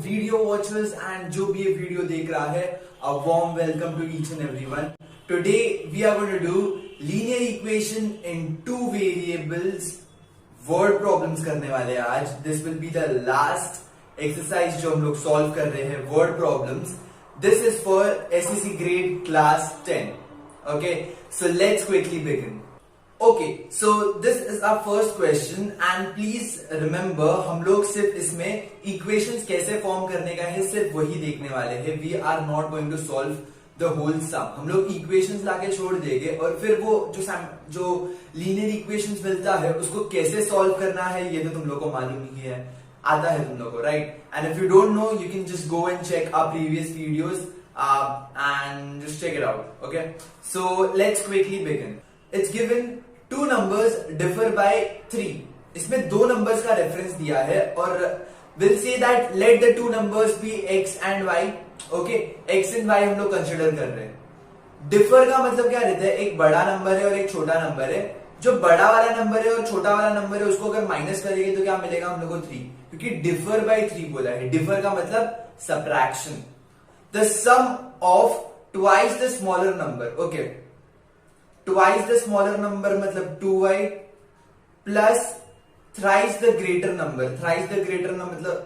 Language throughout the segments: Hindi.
वीडियो वॉचर्स एंड जो भी ये वीडियो देख रहा है, a warm welcome to each and everyone. Today we are going to do linear equation in two variables. Word problems करने वाले हैं आज. This will be the last exercise जो हम लोग सॉल्व कर रहे हैं, word problems. This is for SSC grade class 10. Okay, so let's quickly begin. Okay, so this is our first question and please remember हम लोग सिर्फ इसमें equations कैसे फॉर्म करने का है सिर्फ वही देखने वाले हैं. We are not going to solve the whole sum. हम लोग equations लाके छोड़ देंगे और फिर वो जो linear equations मिलता है उसको कैसे solve करना है ये तो तुम लोग को मालूम ही है, आता है तुम लोग को, right? And if you don't know, you can just go and check our previous videos. And just check it out. Okay, so let's quickly begin. It's given two numbers differ by 3. इसमें दो numbers का reference दिया है और we'll say that let the two numbers be x and y. Okay, x and y हम लोग consider कर रहे हैं. differ का मतलब क्या रहता है? एक बड़ा नंबर है और एक छोटा नंबर है. जो बड़ा वाला नंबर है और छोटा वाला नंबर है उसको अगर माइनस करेंगे तो क्या मिलेगा हम लोग को? 3, क्योंकि differ by 3 बोला है. differ का मतलब subtraction. The sum of twice the smaller number. Okay, twice the smaller number मतलब 2y plus thrice the greater number. Thrice the greater number मतलब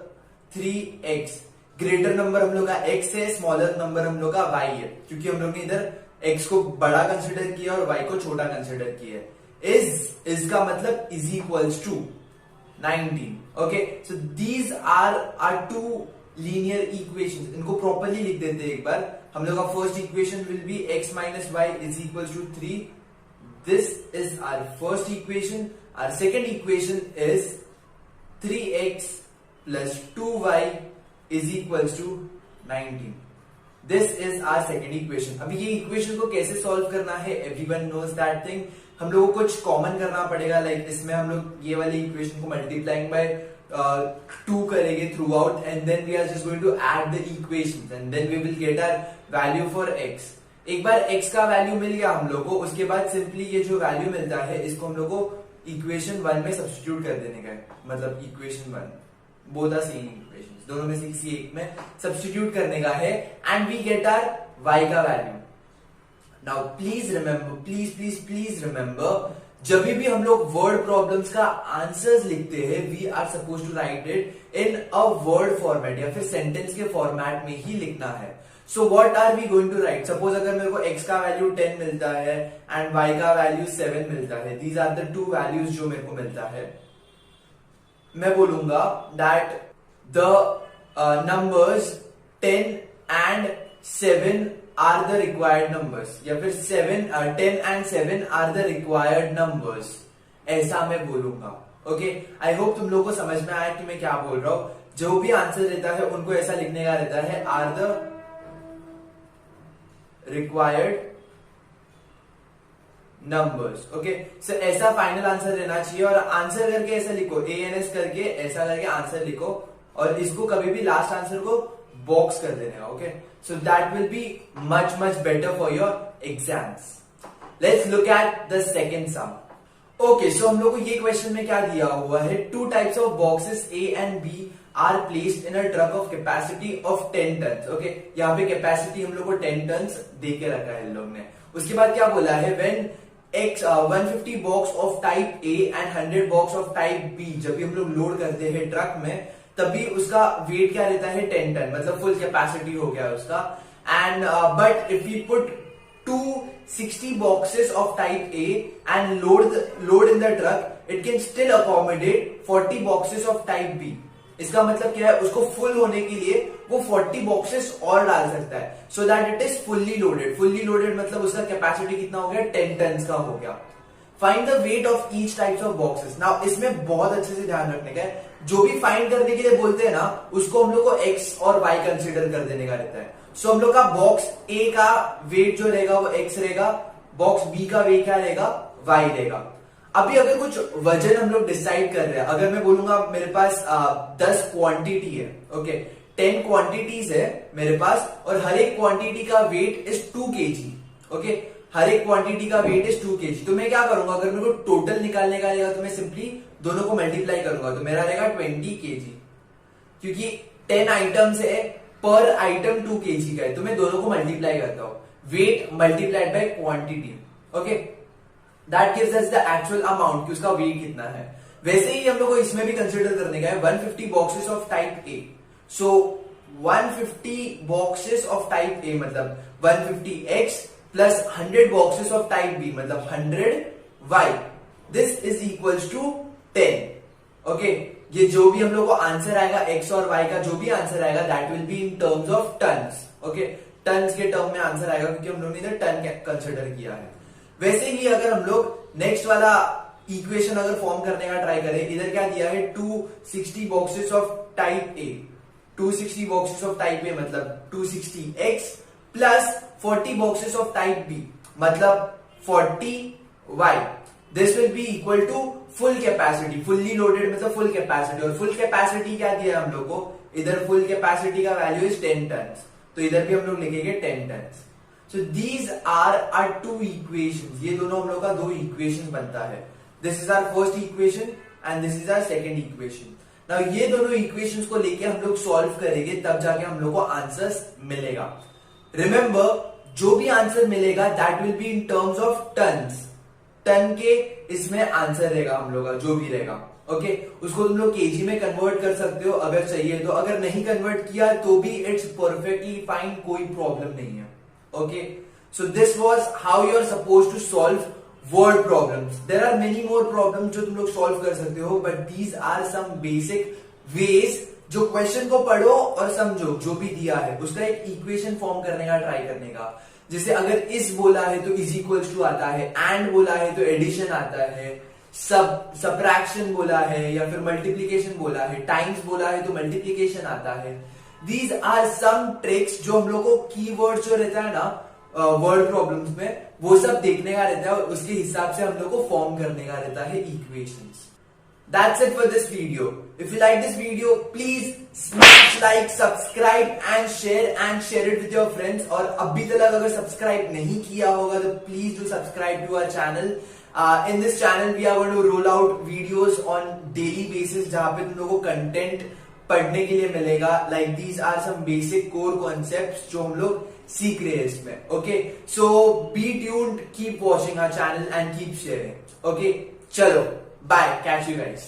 3x. greater number हम लोग का x है, smaller number हम लोग का y है, क्योंकि हम लोग ने इधर x को बड़ा कंसिडर किया और y को छोटा कंसिडर किया है. is का मतलब is equals to 19. Okay, so these are our two linear equation. इनको प्रॉपरली लिख देते हैं एक बार. हम लोग का first equation will be x minus y is equal to 3. This is our first equation. Our second equation is 3x plus 2y is equal to 19. This is our second equation. अभी ये इक्वेशन को कैसे सॉल्व करना है, एवरीवन नोज दैट थिंग. हम लोगों को कुछ कॉमन करना पड़ेगा. लाइक इसमें हम लोग ये वाली इक्वेशन को मल्टीप्लाइंग बाय 2 करेंगे throughout and then we are just going to add the equations and then we will get our value for x. एक बार x का वैल्यू मिल गया हम लोग को, उसके बाद सिंपली ये जो वैल्यू मिलता है इसको हम लोग को इक्वेशन 1 में सब्स्टिट्यूट कर देने का है. मतलब equation 1 both are same equations, दोनों में से किसी एक में सब्स्टिट्यूट करने का है and we get our y का value. Now please remember, please remember, जब भी हम लोग वर्ड प्रॉब्लम्स का आंसर्स लिखते हैं we are suppose to write it in a word format या फिर सेंटेंस के फॉर्मेट में ही लिखना है. So what are we going to write? Suppose अगर मेरे को x का वैल्यू 10 मिलता है एंड y का वैल्यू 7 मिलता है, these are the two values जो मेरे को मिलता है. मैं बोलूंगा that the numbers 10 and 7 are the required numbers या फिर 10 and 7 are the required numbers, ऐसा मैं बोलूंगा. ओके, आई होप तुम लोगों को समझ में आया कि मैं क्या बोल रहा हूं. जो भी आंसर रहता है उनको ऐसा लिखने का रहता है, are the required numbers. Okay, so ऐसा फाइनल आंसर रहना चाहिए और आंसर करके ऐसा लिखो, ANS करके ऐसा करके आंसर लिखो और इसको कभी भी लास्ट आंसर को बॉक्स कर देना. Okay, so that will be much better for your exams. Let's look at the second sum. Okay, so हम लोग को ये क्वेश्चन में क्या दिया हुआ है? Two types of boxes A and B are placed in a truck of capacity of 10 tons. Okay, यहाँ पे कैपेसिटी हम लोग को 10 tons दे के रखा है इन लोग ने. उसके बाद क्या बोला है? When 150 box of type A and 100 box of type B, जब भी हम लोग लोड करते हैं ट्रक में तभी उसका वेट क्या रहता है? 10 टन, मतलब फुल कैपेसिटी हो गया उसका. And but if you put 260 boxes of type A and load in the truck, it can still accommodate 40 boxes of type B. इसका मतलब क्या है? उसको फुल होने के लिए वो 40 बॉक्सेस और डाल सकता है, so that it is fully loaded. Fully loaded मतलब उसका कैपेसिटी कितना हो गया? 10 टन का हो गया. Find the weight of each types of boxes. Now इसमें बहुत अच्छे से ध्यान रखने का है, जो भी फाइंड करने के लिए बोलते हैं ना उसको हम लोग को x और y कंसीडर कर देने का रहता है. सो हम लोग का बॉक्स A का वेट जो रहेगा वो x रहेगा, बॉक्स B का वेट क्या रहेगा? y रहेगा. अभी अगर कुछ वजन हम लोग डिसाइड कर रहे हैं, अगर मैं बोलूंगा मेरे पास 10 क्वांटिटी है, ओके, 10 क्वांटिटीज है मेरे पास और हर एक क्वांटिटी का वेट इज 2 kg. ओके, हर एक क्वांटिटी का वेट इज 2 kg. तो मैं क्या करूंगा? अगर मेरे को टोटल निकालने का रहेगा तो मैं सिंपली दोनों को मल्टीप्लाई करूंगा तो मेरा रहेगा 20 kg, क्योंकि 10 आइटम्स है, पर आइटम 2 kg का है, तो मैं दोनों को मल्टीप्लाई करता हूं, weight multiplied by quantity, okay, that gives us the actual amount कि उसका वेट कितना है। वैसे ही हम लोग को इसमें भी कंसिडर करने का है 150 boxes of type A, so 150 boxes of type A मतलब 150x plus 100 boxes of type B मतलब 100y, this is equals to 10, okay. ये जो भी हम लोग को आंसर आएगा x और y का जो भी आंसर आएगा that will be in terms of tons, okay, tons के टर्म में आंसर आएगा क्योंकि हम लोग ने इधर टन कंसिडर किया है। वैसे ही अगर हम लोग नेक्स्ट वाला इक्वेशन अगर फॉर्म करने का ट्राई करें, इधर क्या दिया है 260 boxes of type A, 260 boxes of type A मतलब 260x plus 40 boxes of type B मतलब 40y, this will be equal to full capacity, fully loaded मतलब फुल कैपेसिटी, और फुल कैपेसिटी क्या दिया है हम लोग को, इधर फुल कैपेसिटी का वैल्यू इज 10 टन, तो इधर भी हम लोग लिखेंगे 10 ton. So these are are two equations, ये दोनों हम लोग का दो इक्वेशन बनता है, this is our first equation and this is our second equation. Now ये दोनों इक्वेशंस को लेके हम लोग सॉल्व करेंगे, तब जाके हम लोग को आंसर्स मिलेगा। रिमेंबर, जो भी आंसर मिलेगा that will be in terms of tons, ton के इसमें आंसर रहेगा हम लोग का जो भी रहेगा, ओके। उसको तुम लोग केजी में कन्वर्ट कर सकते हो अगर चाहिए तो, अगर नहीं कन्वर्ट किया तो भी इट्स परफेक्टली फाइन, कोई प्रॉब्लम नहीं है, okay. So this was how you are suppose to solve word problems. There are many more problems जो तुम लोग सॉल्व कर सकते हो, but these are some basic ways जो क्वेश्चन को पढ़ो और समझो, जो भी दिया है उसका एक इक्वेशन फॉर्म करने का ट्राई करने का। जैसे अगर इस बोला है तो इज इक्वल्स टू आता है, एंड बोला है तो एडिशन आता है, सबट्रैक्शन बोला है या फिर मल्टीप्लीकेशन बोला है, टाइम्स बोला है तो मल्टीप्लीकेशन आता है। दीज आर सम ट्रिक्स जो हम लोग को कीवर्ड्स जो रहता है ना वर्ड प्रॉब्लम्स में, वो सब देखने का रहता है और उसके हिसाब से हम लोग को फॉर्म करने का रहता है equations. That's it for this video. If you like this video, please smash like, subscribe and share it with your friends. और अभी तक अगर सब्सक्राइब नहीं किया होगा तो please do subscribe to our channel. In this channel we are going to roll out videos on daily basis जहाँ पे तुम लोगों को content पढ़ने के लिए मिलेगा। Like these are some basic core concepts जो हम लोग सीख रहे हैं इसमें, okay? So be tuned, keep watching our channel and keep sharing, okay? चलो, bye, catch you guys.